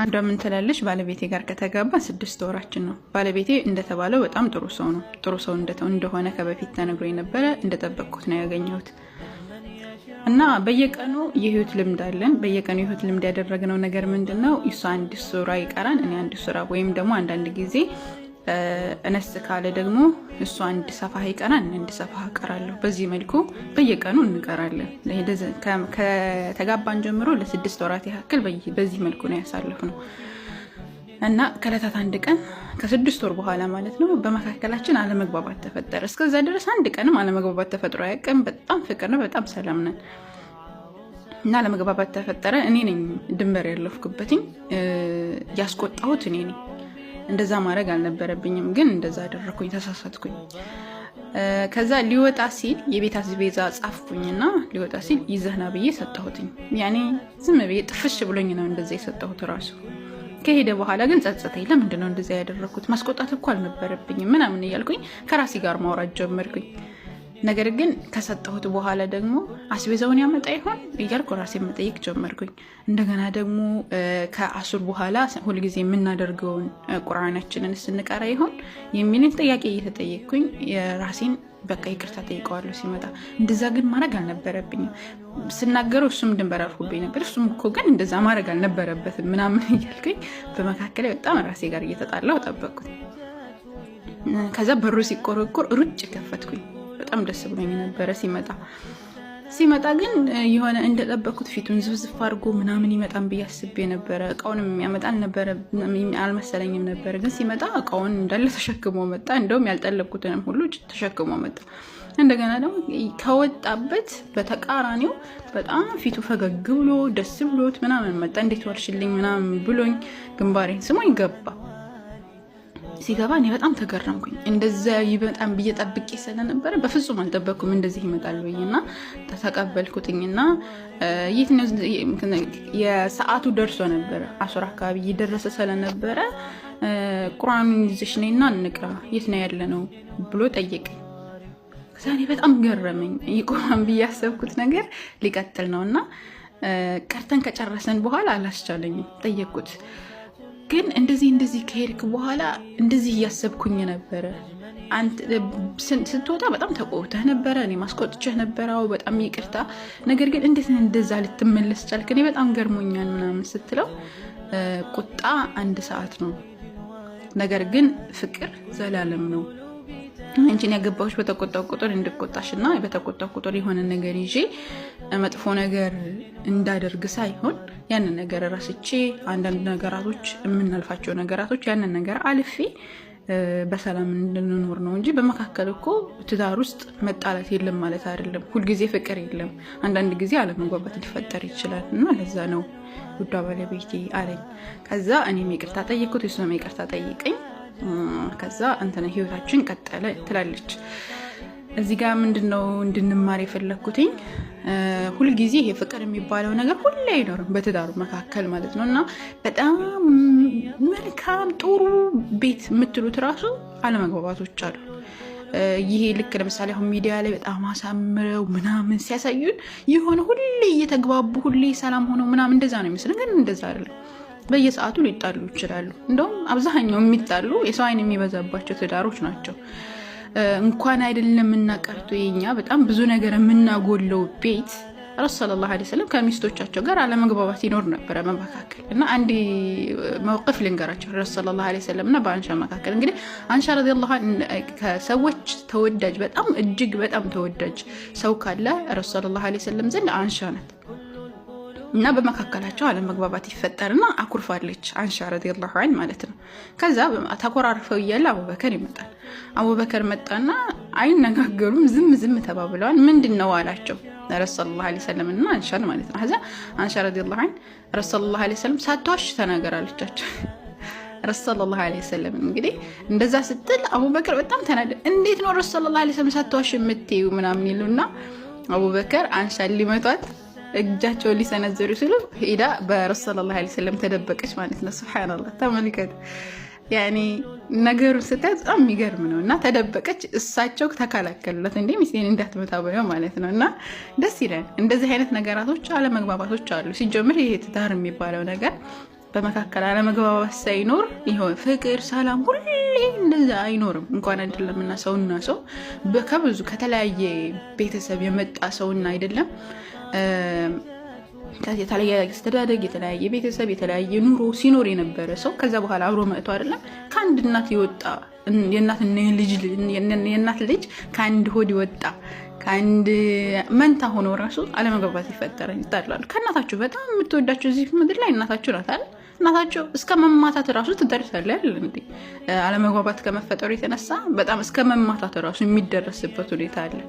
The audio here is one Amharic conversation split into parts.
አንዷ ምን ትላለች? ባለቤቴ ጋር ከተጋባ 6 ወራችን ነው። ባለቤቴ እንደተባለው በጣም ጥሩ ሰው ነው። ጥሩ ሰው እንደሆነ ከበፊት ተነግሮኝ ነበረ። እንደጠበቅኩት ነው ያገኘሁት እና በየቀኑ የህይወት ልምድ አለን። በየቀኑ የህይወት ልምድ ያደረግነው ነገር ምንድነው? እሱ አንድ ሱራ ይቀራን፣ እኔ አንድ ሱራ፣ ወይም ደግሞ አንዳንድ ጊዜ እነስ ካለ ደግሞ እሱ አንድ ሰፋህ ይቀራን፣ አንድ ሰፋህ እቀራለሁ። በዚህ መልኩ በየቀኑ እንቀራለን። ከተጋባን ጀምሮ ለ6 ወራት ያክል በዚህ መልኩ ነው ያሳለፍነው እና ከዕለታት አንድ ቀን ከ6 ወር በኋላ ማለት ነው በመካከላችን አለመግባባት ተፈጠረ። እስከዛ ድረስ አንድ ቀንም አለመግባባት ተፈጥሮ አያውቅም። በጣም ፍቅር ነው፣ በጣም ሰላም ነን እና አለመግባባት ተፈጠረ። እኔ ነኝ ድንበር ያለፍኩበትኝ፣ ያስቆጣሁት እኔ ነኝ። እንደዛ ማድረግ አልነበረብኝም፣ ግን እንደዛ አደረኩኝ፣ ተሳሳትኩኝ። ከዛ ሊወጣ ሲል የቤት አስቤዛ ጻፍኩኝና ሊወጣ ሲል ይዘህና ብዬ ሰጠሁትኝ። ያኔ ዝም ብዬ ጥፍሽ ብሎኝ ነው እንደዛ የሰጠሁት ራሱ። ከሄደ በኋላ ግን ጸጸተኝ። ለምንድን ነው እንደዛ ያደረኩት? ማስቆጣት እኮ አልነበረብኝም ምናምን እያልኩኝ ከራሴ ጋር ማውራት ጀመርኩኝ። ነገር ግን ከሰጠሁት በኋላ ደግሞ አስቤዛውን ያመጣ ይሆን እያልኩ ራሴ መጠየቅ ጀመርኩኝ። እንደገና ደግሞ ከአሱር በኋላ ሁልጊዜ የምናደርገውን ቁርአናችንን ስንቀራ ይሆን የሚልን ጥያቄ እየተጠየቅኩኝ የራሴን በቃ ይቅርታ ጠይቀዋለሁ ሲመጣ። እንደዛ ግን ማድረግ አልነበረብኝም። ስናገረው እሱም ድንበር አልፎብኝ ነበር። እሱም እኮ ግን እንደዛ ማድረግ አልነበረበትም ምናምን እያልኩኝ በመካከል በጣም ራሴ ጋር እየተጣላሁ ጠበቅኩኝ። ከዛ በሩ ሲቆረቆር ሩጭ ከፈትኩኝ። በጣም ደስ ብሎኝ ነበረ። ሲመጣ ግን የሆነ እንደጠበቅኩት ፊቱን ዝብዝፍ አድርጎ ምናምን ይመጣን ብዬ አስቤ ነበረ። እቃውንም የሚያመጣ አልመሰለኝም ነበረ። ግን ሲመጣ እቃውን እንዳለ ተሸክሞ መጣ። እንደውም ያልጠለብኩትንም ሁሉ ተሸክሞ መጣ። እንደገና ደግሞ ከወጣበት በተቃራኒው በጣም ፊቱ ፈገግ ብሎ ደስ ብሎት ምናምን መጣ። እንዴት ዋልሽልኝ ምናምን ብሎኝ ግንባሬን ስሞኝ ገባ። ሲገባ እኔ በጣም ተገረምኩኝ። እንደዛ ይመጣን ብዬ ጠብቄ ስለነበረ በፍጹም አልጠበቅኩም እንደዚህ ይመጣል ብዬና ተቀበልኩትኝና የሰዓቱ ደርሶ ነበረ። አሱር አካባቢ እየደረሰ ስለነበረ ቁርአን ይዘሽ ነይና እንቅራ፣ የት ነው ያለነው ብሎ ጠየቀኝ። ከዛ እኔ በጣም ገረመኝ። ይቆራን ብዬ ያሰብኩት ነገር ሊቀጥል ነውና ቀርተን ከጨረሰን በኋላ አላስቻለኝም። ጠየቅኩት። ግን እንደዚህ ከሄድክ በኋላ እንደዚህ እያሰብኩኝ ነበረ። ስትወጣ በጣም ተቆጥተህ ነበረ፣ እኔ ማስቆጥቼህ ነበረው፣ በጣም ይቅርታ። ነገር ግን እንዴት እንደዛ ልትመለስ ቻልክ? እኔ በጣም ገርሞኛል ምናምን ስትለው ቁጣ 1 ሰዓት ነው፣ ነገር ግን ፍቅር ዘላለም ነው። አንቺን ያገባሁሽ በተቆጣው ቁጥር እንድቆጣሽና በተቆጣው ቁጥር የሆነ ነገር ይዤ መጥፎ ነገር እንዳደርግ ሳይሆን ያንን ነገር ረስቼ አንዳንድ ነገራቶች የምናልፋቸው ነገራቶች ያንን ነገር አልፌ በሰላም እንድንኖር ነው እንጂ በመካከል እኮ ትዳር ውስጥ መጣላት የለም ማለት አይደለም። ሁልጊዜ ፍቅር የለም። አንዳንድ ጊዜ አለመግባባት ሊፈጠር ይችላል እና ለዛ ነው ውዷ ባለቤቴ አለኝ። ከዛ እኔም ይቅርታ ጠየቅኩት፣ እሱም ይቅርታ ጠይቀኝ። ከዛ እንተነ ህይወታችን ቀጠለ ትላለች። እዚህ ጋር ምንድነው እንድንማር የፈለኩትኝ? ሁልጊዜ ይሄ ፍቅር የሚባለው ነገር ሁሌ አይኖርም በትዳሩ መካከል ማለት ነው። እና በጣም መልካም ጥሩ ቤት የምትሉት ራሱ አለመግባባቶች አሉ። ይሄ ልክ ለምሳሌ አሁን ሚዲያ ላይ በጣም አሳምረው ምናምን ሲያሳዩን የሆነ ሁሌ እየተግባቡ ሁሌ ሰላም ሆነው ምናምን እንደዛ ነው የሚመስለን፣ ግን እንደዛ አይደለም። በየሰዓቱ ሊጣሉ ይችላሉ። እንደውም አብዛኛው የሚጣሉ የሰው አይን የሚበዛባቸው ትዳሮች ናቸው። እንኳን አይደለም እናቀርቶ የኛ በጣም ብዙ ነገር የምናጎለው ቤት ረሱል ሰለላሁ ዐለይሂ ወሰለም ከሚስቶቻቸው ጋር አለመግባባት ይኖር ነበረ መካከል እና አንድ መውቅፍ ልንገራቸው። ረሱል ሰለላሁ ዐለይሂ ወሰለም እና በአንሻ መካከል እንግዲህ አንሻ ረዲየላሁ ዐንሃ ከሰዎች ተወዳጅ በጣም እጅግ በጣም ተወዳጅ ሰው ካለ ረሱል ሰለላሁ ዐለይሂ ወሰለም ዘንድ አንሻ ናት። እና በመካከላቸው አለመግባባት ይፈጠርና አኩርፋለች አንሻ ረዲየላሁ ዐንሃ ማለት ነው። ከዛ ተኮራርፈው እያለ አቡበከር ይመጣል። አቡበከር መጣና አይነጋገሩም፣ ዝም ተባብለዋል። ምንድነው አላቸው ረሱል ሰለላሁ ዐለይሂ ወሰለም እና አንሻን ማለት ነው። ከዛ አንሻ ረዲየላሁ ዐንሃ ረሱል ሰለላሁ ዐለይሂ ወሰለም ሳትዋሽ ተናገር አለቻቸው። ረሱል ሰለላሁ ዐለይሂ ወሰለም እንግዲህ እንደዛ ስትል አቡበከር በጣም ተናደደ። እንዴት ነው ረሱል ሰለላሁ ዐለይሂ ወሰለም ሳትዋሽ የምትይው ምናምን ይሉና አቡበከር አንሻን ሊመቷት እጃቸውን ሊሰነዝሩ ሲሉ ሄዳ በረሱል ሰለላሁ ዐለይሂ ወሰለም ተደበቀች ማለት ነው። ሱብሃንአላህ ተመልከቱ። ያኔ ነገሩ ስታይ በጣም የሚገርም ነው። እና ተደበቀች፣ እሳቸው ተከላከሉላት። እንዴ ሚስቴን እንዳትመታ በለው ማለት ነው። እና ደስ ይላል። እንደዚህ አይነት ነገራቶች አለመግባባቶች አሉ። ሲጀምር ይሄ ትዳር የሚባለው ነገር በመካከል አለመግባባት ሳይኖር ይሄው ፍቅር ሰላም ሁሌ እንደዛ አይኖርም። እንኳን አይደለምና ሰውና ሰው ከብዙ ከተለያየ ቤተሰብ የመጣ ሰውና አይደለም የተለያየ አስተዳደግ የተለያየ ቤተሰብ የተለያየ ኑሮ ሲኖር የነበረ ሰው ከዛ በኋላ አብሮ መጥቶ አይደለም ከአንድ እናት ይወጣ የእናት ልጅ ከአንድ ሆድ ይወጣ ከአንድ መንታ ሆኖ ራሱ አለመግባባት ይጣላሉ። ከእናታችሁ በጣም የምትወዳችሁ እዚህ ምድር ላይ እናታችሁ ናት አይደል? እናታችሁ እስከ መማታት ራሱ ትደርሳለች አይደል እንዴ? አለመግባባት ከመፈጠሩ የተነሳ በጣም እስከ መማታት ራሱ የሚደረስበት ሁኔታ አለ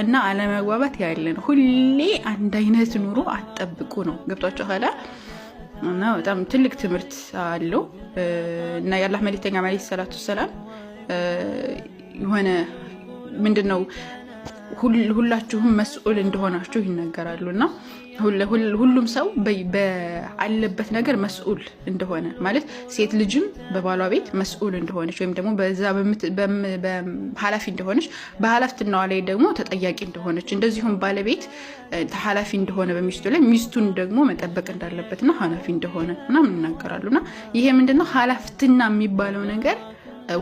እና አለመግባባት ያለ ነው። ሁሌ አንድ አይነት ኑሮ አትጠብቁ ነው። ገብቷችሁ ኋላ እና በጣም ትልቅ ትምህርት አለው እና የአላህ መልእክተኛ ማለት ሰላቱ ሰላም የሆነ ምንድነው ሁላችሁም መስኡል እንደሆናችሁ ይነገራሉና ሁሉም ሰው በአለበት ነገር መስኡል እንደሆነ ማለት ሴት ልጅም በባሏ ቤት መስኡል እንደሆነች ወይም ደግሞ በዛ በኃላፊ እንደሆነች በኃላፊነቷ ላይ ደግሞ ተጠያቂ እንደሆነች እንደዚሁም ባለቤት ተኃላፊ እንደሆነ በሚስቱ ላይ ሚስቱን ደግሞ መጠበቅ እንዳለበትና ኃላፊ እንደሆነ ምናምን ይናገራሉና ይሄ ምንድነው ኃላፊነትና የሚባለው ነገር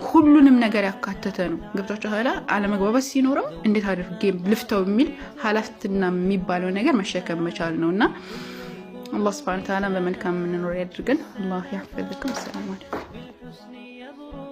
ሁሉንም ነገር ያካተተ ነው። ገብቷችሁ ኋላ አለመግባባት ሲኖርም እንዴት አድርጌ ልፍተው የሚል ኃላፊነትና የሚባለው ነገር መሸከም መቻል ነውና አላህ Subhanahu Wa Ta'ala በመልካም እንኖር ያድርገን። አላህ ያፈዝኩም። ሰላም አለይኩም።